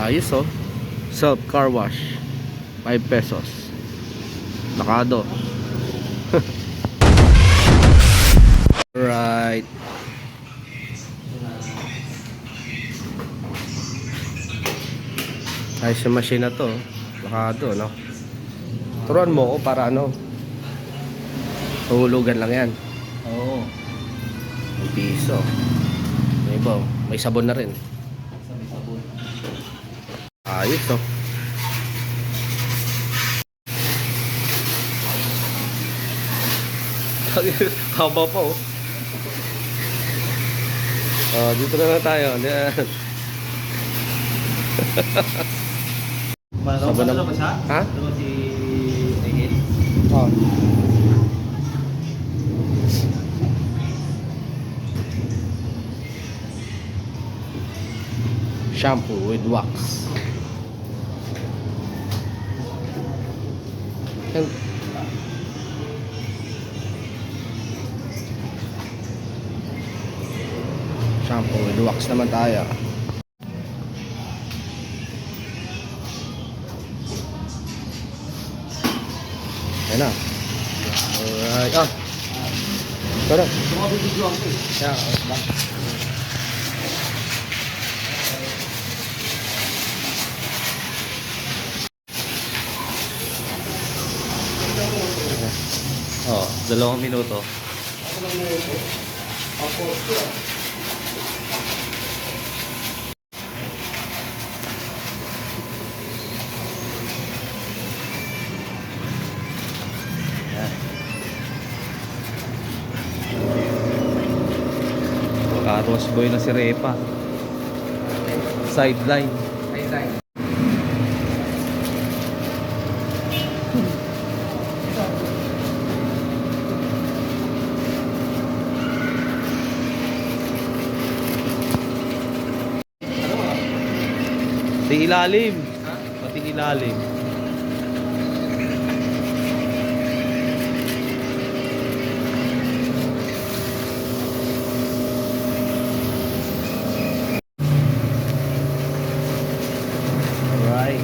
Ayos oh. Self car wash. 5 pesos. Nakado. Right. Ayos yung machine na to. Nakado, no? Turuan mo ko para ano. Tuhulugan lang yan. Oo. May piso. May iba, may sabon na rin. Sabon. Ayos oh. Haba pa oh. Dito na lang tayo. Sabon na ba siya? Ha? Ano si Egin? Oh. Shampoo with wax. Shampoo with wax naman tayo. Ayan na. Alright. Tara. Bumabibidyo ako eh. Yeah, okay. Oo, 2 minuto. Carwash boy na si Repa. Sideline. Pati ilalim. Pati ilalim. Alright.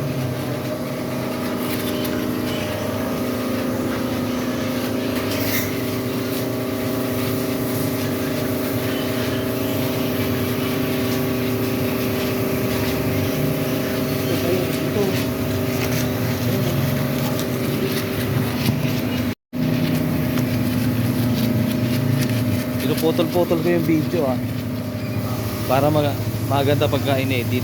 Pinuputol-putol ko yung video para maganda pagka in-edit.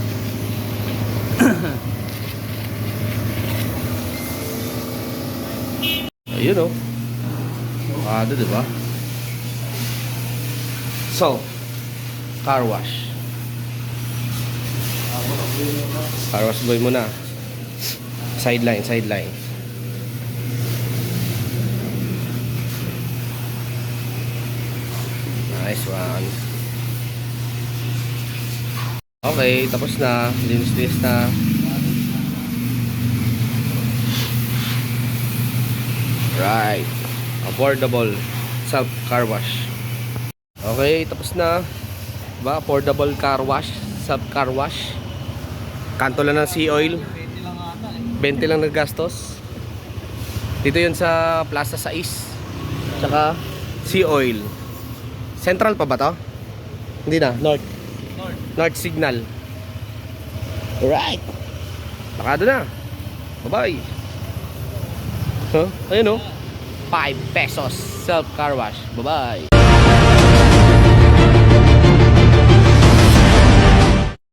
Ayun oh. Ano, diba? So, car wash. Car wash boy muna. Sideline. Nice one. Okay, tapos na. Linis na. Right. Affordable self car wash. Okay, tapos na. Diba? Affordable car wash, self car wash. Kanto lang ng sea oil. 20 lang naggastos. Dito yun sa Plaza 6. Tsaka sea oil. Central pa ba to? Hindi na, North Signal. Alright. Nakado na. Bye-bye. Huh? Ayun oh. 5 pesos self car wash. Bye-bye.